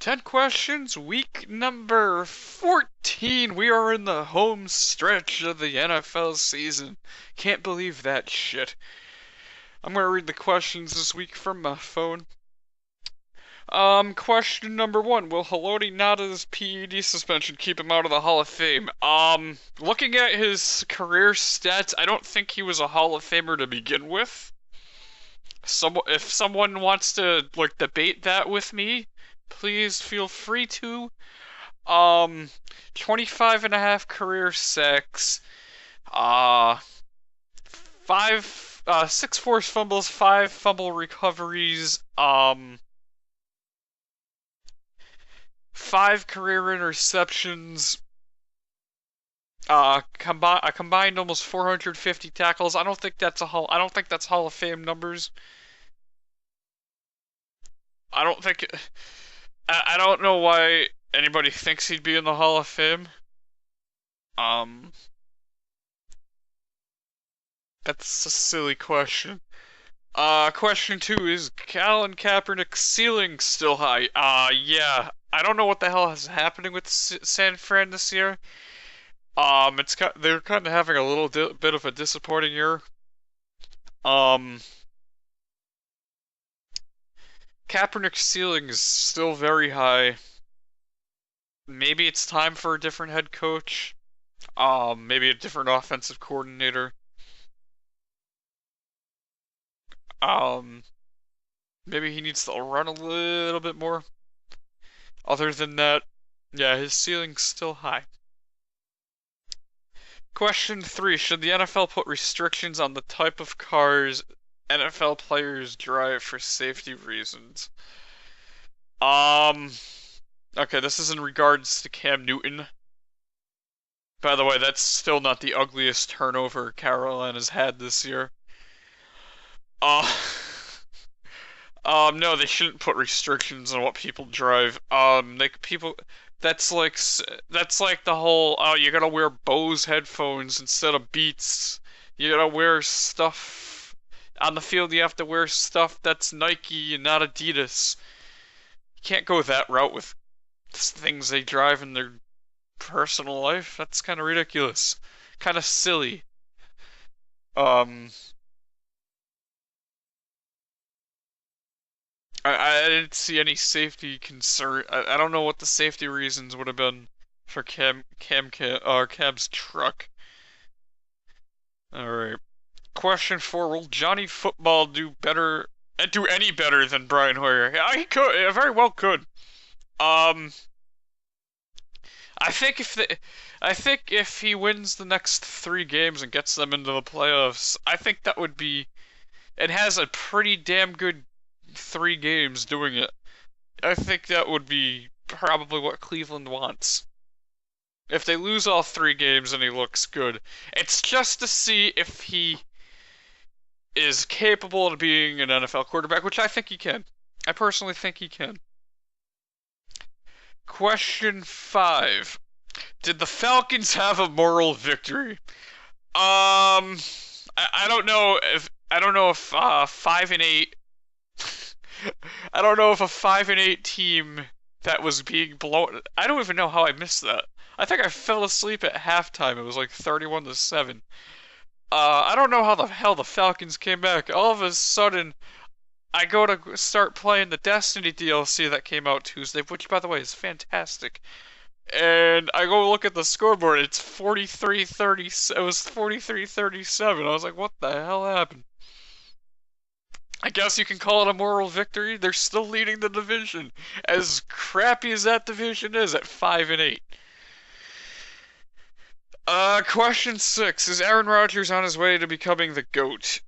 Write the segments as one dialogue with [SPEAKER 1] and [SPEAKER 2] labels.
[SPEAKER 1] 10 questions, week number 14. We are in the home stretch of the NFL season. Can't believe that shit. I'm gonna read the questions this week from my phone. Question number 1. Will Haloti Ngata's PED suspension keep him out of the Hall of Fame? Looking at his career stats, I don't think he was a Hall of Famer to begin with. If someone wants to, like, debate that with me, please feel free to. 25 and a half career sacks, uh, six forced fumbles, 5 fumble recoveries, 5 career interceptions, a combined almost 450 tackles. I don't think that's Hall of Fame numbers. I don't think, I don't know why anybody thinks he'd be in the Hall of Fame. That's a silly question. Question 2, is Colin Kaepernick's ceiling still high? Yeah. I don't know what the hell is happening with San Fran this year. They're kind of having a little bit of a disappointing year. Kaepernick's ceiling is still very high. Maybe it's time for a different head coach. Maybe a different offensive coordinator. Maybe he needs to run a little bit more. Other than that, yeah, his ceiling's still high. Question 3. Should the NFL put restrictions on the type of cars NFL players drive for safety reasons? Okay, this is in regards to Cam Newton. By the way, that's still not the ugliest turnover Carolina's had this year. No, they shouldn't put restrictions on what people drive. That's like the whole, oh, you gotta wear Bose headphones instead of Beats. You gotta wear stuff on the field. You have to wear stuff that's Nike and not Adidas. You can't go that route with things they drive in their personal life. That's kind of ridiculous, kind of silly. I didn't see any safety concern. I don't know what the safety reasons would have been for Cam's truck. All right. Question 4: Will Johny Football do any better than Brian Hoyer? Yeah, he could. Very well could. I think if he wins the next 3 games and gets them into the playoffs, I think that would be. It has a pretty damn good 3 games doing it. I think that would be probably what Cleveland wants. If they lose all 3 games and he looks good, it's just to see if he is capable of being an NFL quarterback, which I think he can. I personally think he can. Question 5. Did the Falcons have a moral victory? I don't know if 5-8. I don't know if a 5-8 team that was being blown. I don't even know how I missed that. I think I fell asleep at halftime. It was like 31-7. I don't know how the hell the Falcons came back. All of a sudden, I go to start playing the Destiny DLC that came out Tuesday, which, by the way, is fantastic. And I go look at the scoreboard. It's 43-30. It was 43-37. I was like, what the hell happened? I guess you can call it a moral victory. They're still leading the division, as crappy as that division is at 5-8. Question 6: Is Aaron Rodgers on his way to becoming the GOAT?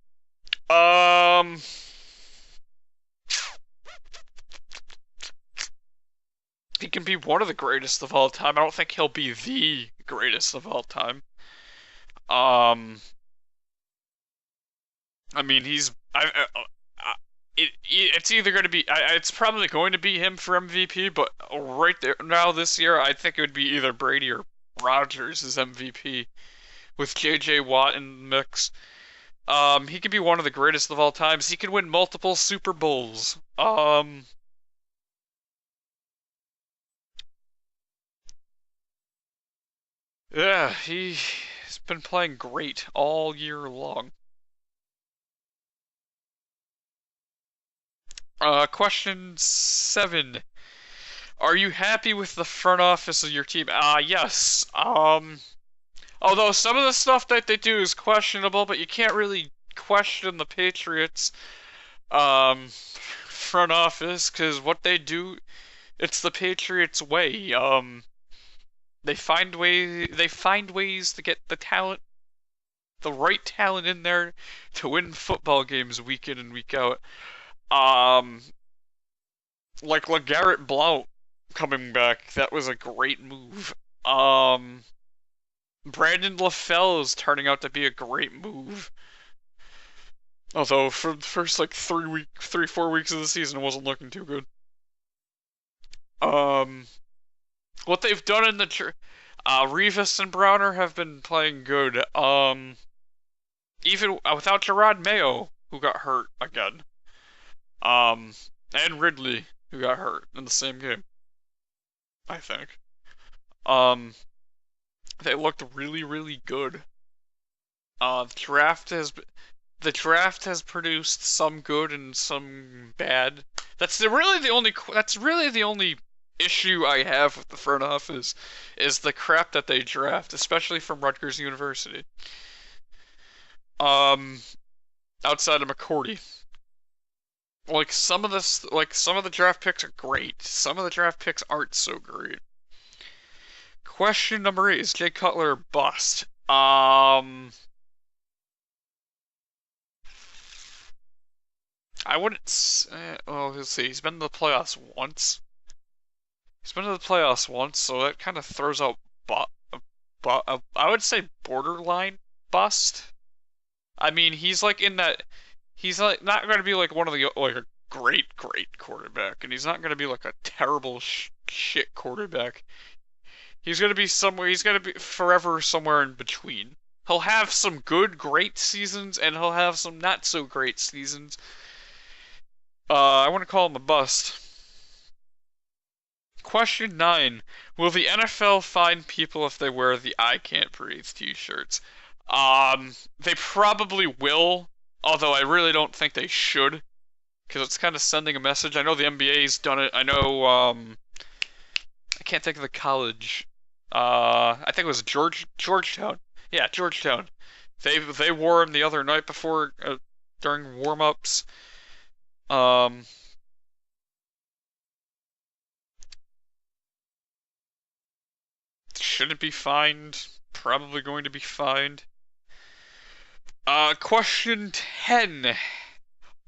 [SPEAKER 1] He can be one of the greatest of all time. I don't think he'll be the greatest of all time. I mean, it's either going to be, it's probably going to be him for MVP, but right there now this year, I think it would be either Brady or Rodgers as MVP with J.J. Watt in the mix. He could be one of the greatest of all times. He could win multiple Super Bowls. Yeah, he's been playing great all year long. Question 7. Are you happy with the front office of your team? Yes. Although some of the stuff that they do is questionable, but you can't really question the Patriots front office because what they do, it's the Patriots way. They find ways to get the right talent in there to win football games week in and week out. Um, like LeGarrette Blount coming back, that was a great move. Um, Brandon LaFell is turning out to be a great move. Although for the first like 4 weeks of the season, it wasn't looking too good. Um, what they've done in the Revis and Browner have been playing good. Even without Gerard Mayo, who got hurt again. Um, and Ridley, who got hurt in the same game, I think. Um, they looked really, really good. The draft has produced some good and some bad. That's really the only issue I have with the front office is the crap that they draft, especially from Rutgers University. Um, Outside of McCourty. Some of the draft picks are great. Some of the draft picks aren't so great. Question number 8, is Jay Cutler bust? I wouldn't. Well, let's see. He's been to the playoffs once. So that kind of throws out. I would say borderline bust. I mean, he's like in that. He's like not going to be like one of the like a great quarterback, and he's not going to be like a terrible shit quarterback. He's going to be somewhere. He's going to be forever somewhere in between. He'll have some good, great seasons, and he'll have some not so great seasons. I want to call him a bust. Question 9. Will the NFL fine people if they wear the I Can't Breathe t-shirts? They probably will, although I really don't think they should, because it's kind of sending a message. I know the NBA's done it. I know, I can't think of the college. I think it was Georgetown. Yeah, Georgetown. They wore them the other night before, during warm-ups. Shouldn't be fined. Probably going to be fined. Question 10.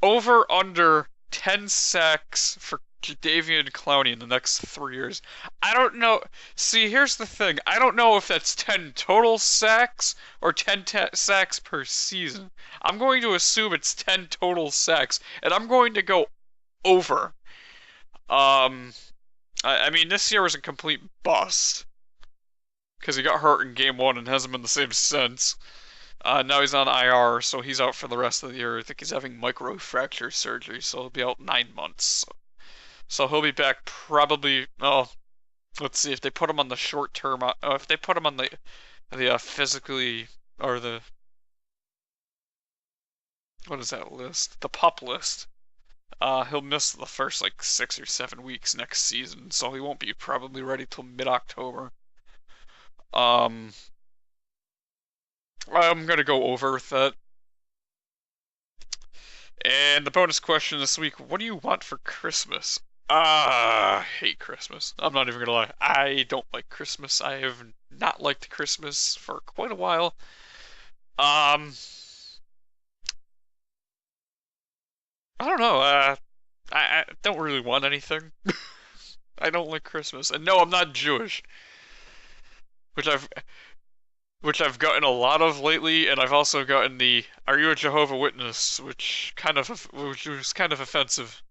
[SPEAKER 1] Over under 10 sacks for Jadeveon Clowney in the next 3 years. I don't know. See, here's the thing. I don't know if that's 10 total sacks or 10 sacks per season. I'm going to assume it's 10 total sacks, and I'm going to go over. I mean, this year was a complete bust because he got hurt in game 1 and hasn't been the same since. Now he's on IR, so he's out for the rest of the year. I think he's having microfracture surgery, so he'll be out 9 months. So he'll be back probably. Oh, let's see if they put him on the short term. If they put him on the physically or the what is that list? The PUP list. He'll miss the first like 6 or 7 weeks next season, so he won't be probably ready till mid-October. I'm gonna go over with that. And the bonus question this week: what do you want for Christmas? I hate Christmas. I'm not even gonna lie. I don't like Christmas. I have not liked Christmas for quite a while. I don't know. I don't really want anything. I don't like Christmas. And no, I'm not Jewish, which I've gotten a lot of lately, and I've also gotten the "Are you a Jehovah Witness?" which was kind of offensive.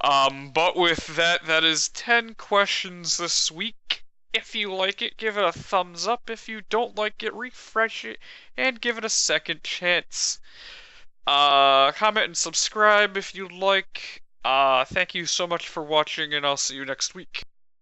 [SPEAKER 1] But with that, that is 10 questions this week. If you like it, give it a thumbs up. If you don't like it, refresh it and give it a second chance. Comment and subscribe if you like. Thank you so much for watching, and I'll see you next week.